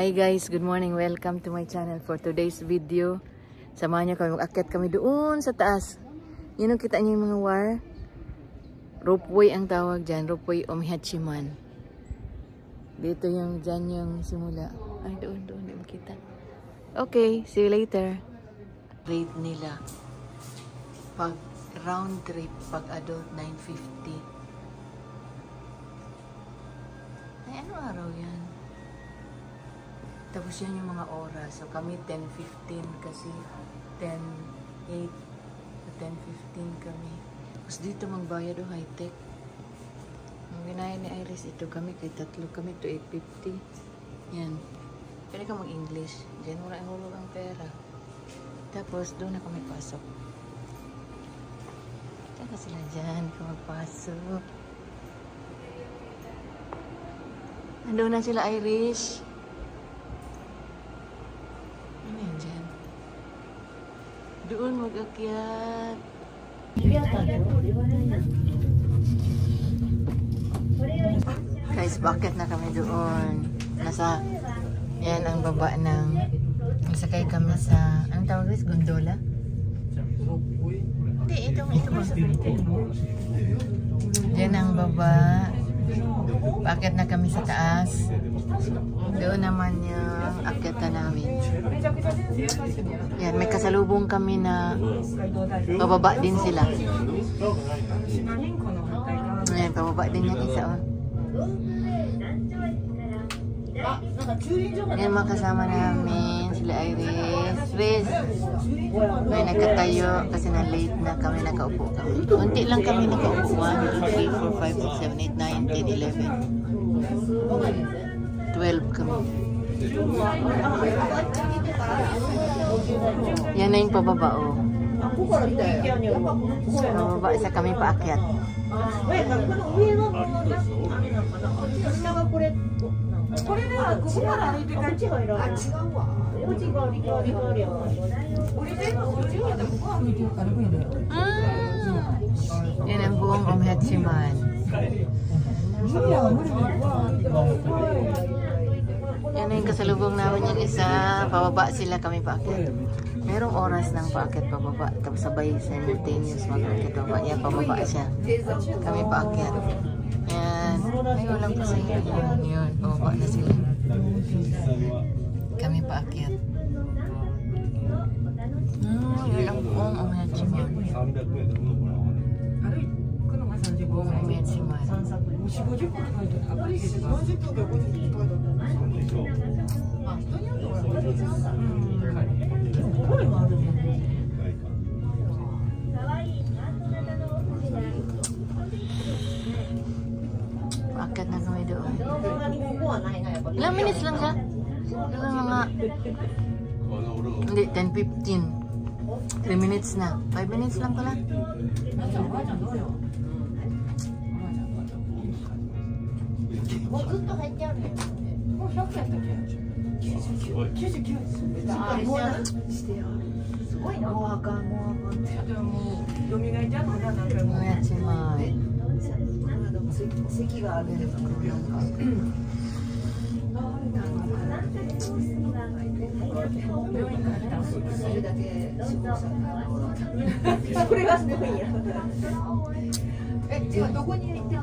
Hi guys, good morning. Welcome to my channel for today's video. Samahan niyo kami, mag-akyat kami doon sa taas. Yun ang kita niyo yung mga ropeway ang tawag dyan, ropeway Omihachiman. Dito yung dyan yung simula. Ay, doon, di makita. Okay, see you later. Rate nila. Pag round trip, pag adult 950. Ay, ano araw yan? Tapos yan yung mga oras. So kami 10:15 kasi 10:08 10:15 kami. Tapos dito magbayad o high-tech. Ang ginaya ni Iris, ito kami kay tatlo kami to 850. Yan. Pwede ka mag-English. Diyan wala ihulog ang pera. Tapos doon na kami pasok. Diyan ka sila dyan kung magpasok. Nandun na sila Irish. Ano yan dyan? Doon mag-akyat. Guys, bakit na kami doon? Nasa, yan ang baba ng, sakay kami sa, anong tawag guys? Gondola? Hindi, ito ba? Yan ang baba. Bakit na kami sa taas? Doon naman yung akyatan namin. Yan, may kasalubong kami na bababa din sila. Yan, bababa din yung isa. Oh. Yan mga kasama namin, sila Iris. Riz, may nagkatayo kasi na late na kami, nakaupo kami. Unti lang kami nakaupo. 1, 2, 3, 4, 5, 6, 7, 8, 9, 10, 11. 12 kami. Yan na yung pababa, oh. Pababa isa kami paakyat. Yan ang buong Omihachiman. Yan na yung kasalubong namin yung isa. Pababa sila, kami paakyat. Merong oras ng paakyat pababa. Tapos sabay simultaneous mag-akyat pababa. Yan, pababa siya. Kami paakyat. Yan. Ay, walang pa sa inyo. Yun, pababa na sila. Kami paakyat. Yun ang buong Omihachiman. Omihachiman. Akit na kami doon. Ilang minutes lang siya? Mga hindi, 10-15. 3 minutes na. 5 minutes lang pala.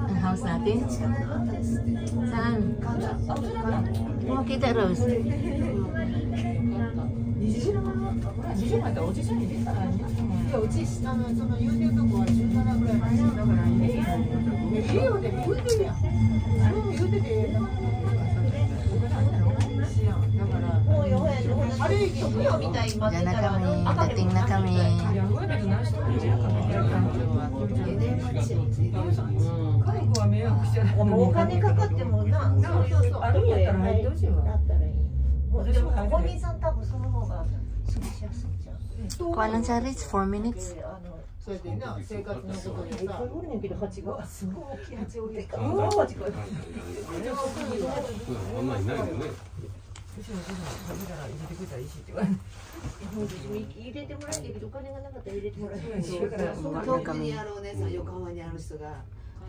Ang house natin? Saan? Makita Rose. Diyan na kami, dating na kami. Kuha lang sa Ritz, 4 minutes.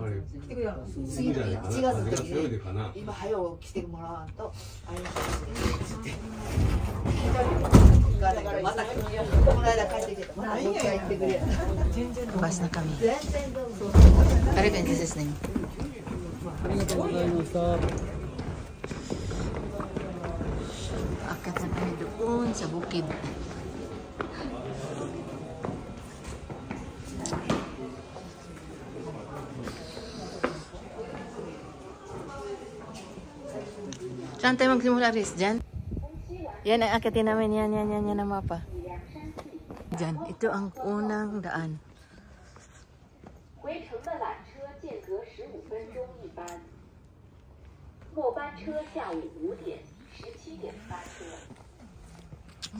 来てくれよ。次の1月の時に今早う来てもらわんとあれなんですってだからまたこの間帰ってきてまたもう一回行ってくれ。Bas na kami. 全然どうぞ。 Ano ba yung Jesus name? Akat na kami doon sa bukid. Saan tayo magsimula, Riz? Diyan? Yan ang akitin namin. Yan ang mapa. Diyan. Ito ang unang daan. 回程的缆车间隔15分钟一班，末班车下午5点、17点发车，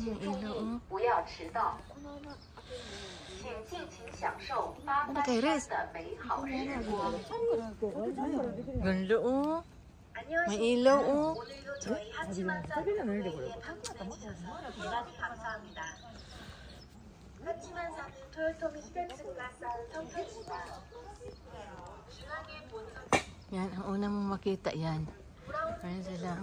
请注意不要迟到，请尽情享受八幡山的美好时光。 Ganda oh. May ilaw oh. 저희 하치만산에 방문해주셔서 대단히 감사합니다. 하치만산은 토요토미 히데츠가 쌓은 성탑입니다. 중앙의 본성 Yan, ang una mong makita yan. Ayan sila.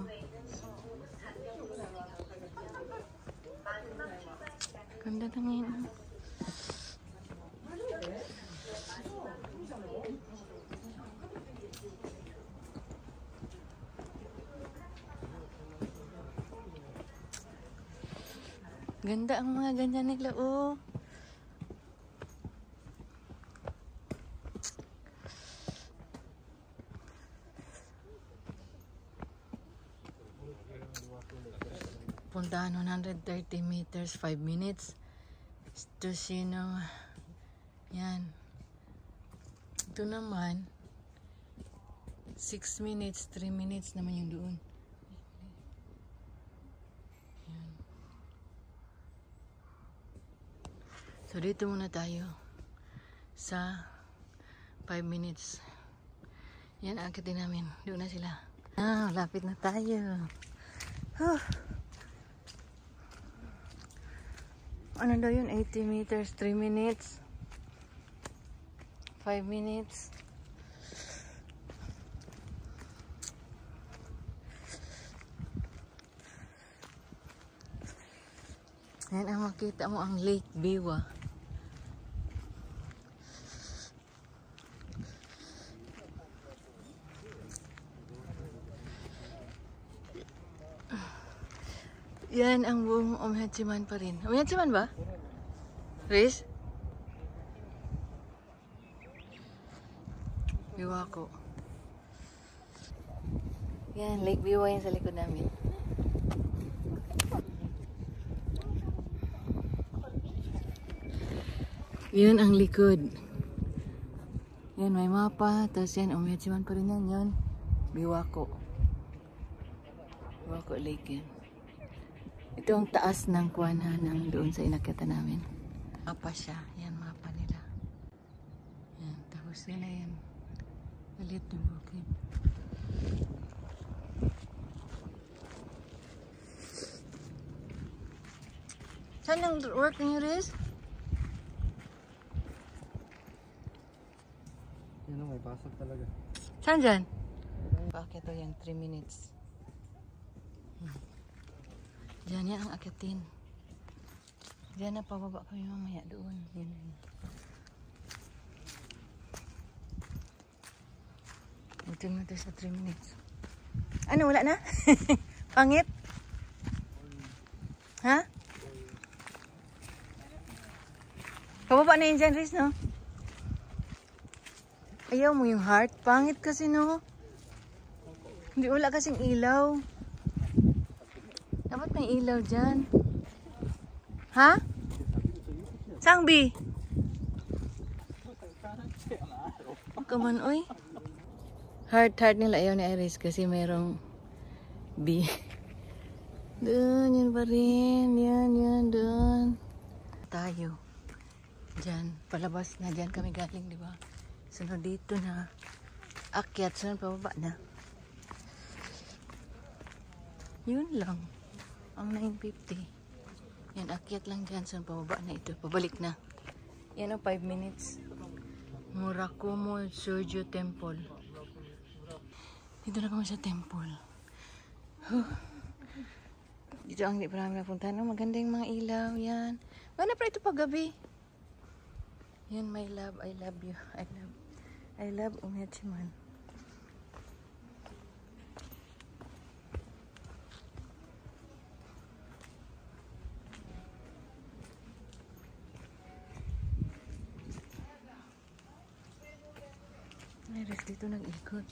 Ganda na ngayon. Ganda ang mga ganyan nila, oh. Puntahan 130 meters, 5 minutes. Ito sino. Yan. Ito naman 6 minutes, 3 minutes naman yung doon. Yan. So dito muna tayo sa 5 minutes. Yan, akitin namin. Doon na sila. Ah, lapit na tayo. Huh. Ano daw yun? 80 meters, 3 minutes. 5 minutes. Yan ang makita mo ang Lake Biwa. Yan ang buong Omhachiman pa rin. Omhachiman ba? Riz? Biwako. Yan, Lake Biwa yan sa likod namin. Yan ang likod. Yan, may mapa. Tapos yan, Omhachiman pa rin yan. Yan, Biwako. Biwako Lake yan. Ito ang taas ng kuwanhan ng doon sa inakyatan namin. Mapa siya. Yan, mapa nila. Yan, tapos nila yan. Malit na bukid. Saan ang work niyo, Riz? Yan o, may pasok talaga. Saan dyan? Bakit ito yan? 3 minutes. Diyan yan ang akitin. Diyan na pababa kami mamaya doon. Yan. Ito na ito sa 3 minutes. Ano, wala na? Pangit? Ha? Pababa na yun dyan, Riz, no? Ayaw mo yung heart. Pangit kasi, no? Hindi, wala kasing ilaw. Dapat may ilaw dyan. Ha? Sangbi? Kaman, oy. Heart nila ayaw ni Iris kasi mayroong B. Doon, yan pa rin. Yan, doon. Tayo. Dyan. Palabas na. Dyan kami galing, di ba? Sunod dito na. Akyat. Sunod pababa na. Yun lang. Ang 9:50. Yan, akyat lang dyan. Saan pababa na ito. Pabalik na. Yan ang 5 minutes. Murakumo Shoujo Temple. Dito na kami sa temple. Dito ang hindi pa namin napuntahan. Maganda yung mga ilaw. Yan. Mana pa ito paggabi. Yan, my love. I love you. I love Umyachiman. Ay, dito nag-ikot.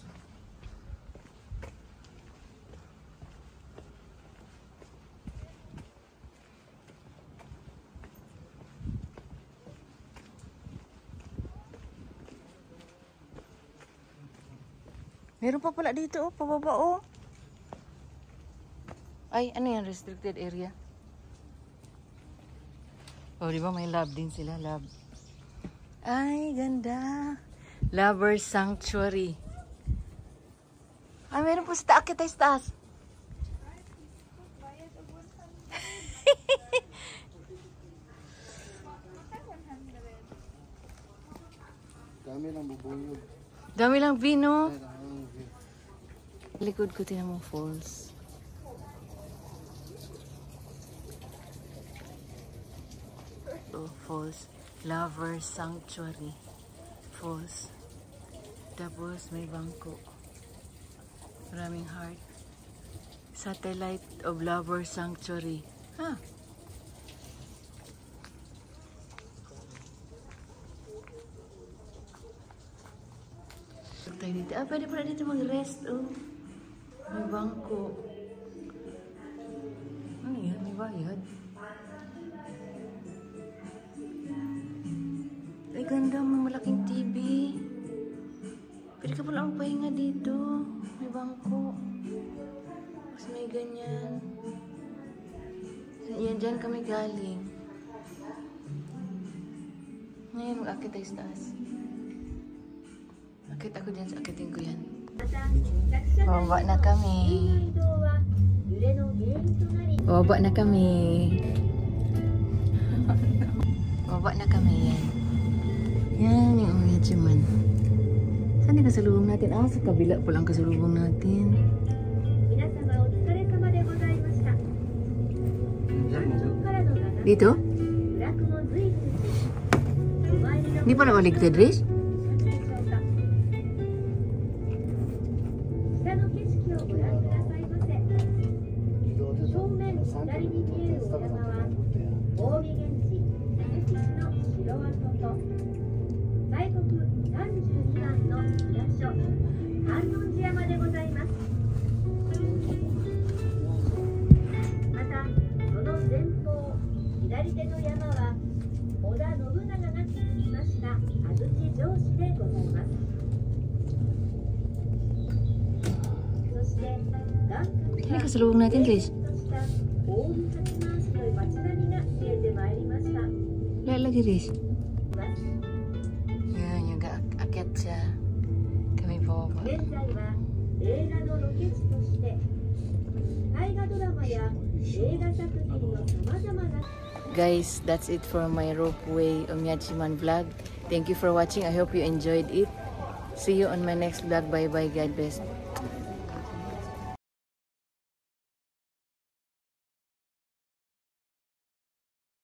Meron pa pala dito, oh, pababa, oh. Ay, ano yan? Restricted area. Oh, di ba may lab din sila, lab. Ay, ganda. Lover Sanctuary. Ay, meron po sa taakit ay taas. Dami lang bubuyog. Dami lang vino. Likod ko tinan mo falls. Oh, falls. Lover Sanctuary. Falls. Tapos may bangko. Maraming heart. Satellite of Lover Sanctuary. Ha? Tayo dito. Ah, pwede pala dito mag-rest. Oh. May bangko. Ano yan? May bayad. Ay, ganda. May malaking TV. Pwede ka pala magpahinga dito. May bangko. Mas may ganyan. Yan, dyan kami galing. Ngayon, mag-akit tayo sa taas. Akit ako dyan. Akitin ko yan. Baba na kami. Baba na kami. Baba na kami. Yan yung Umyachiman. Saan yung kasalubong natin? Ah, sa kabila po lang kasalubong natin. Dito? Hindi pa nakaligtad, Riz? Ini kasalubong natin, Riz. Wala lagi, Riz. Yan, yung akyat siya. Kami pababa. Guys, that's it for my Ropeway Umyachiman vlog. Thank you for watching. I hope you enjoyed it. See you on my next vlog. Bye bye. God bless.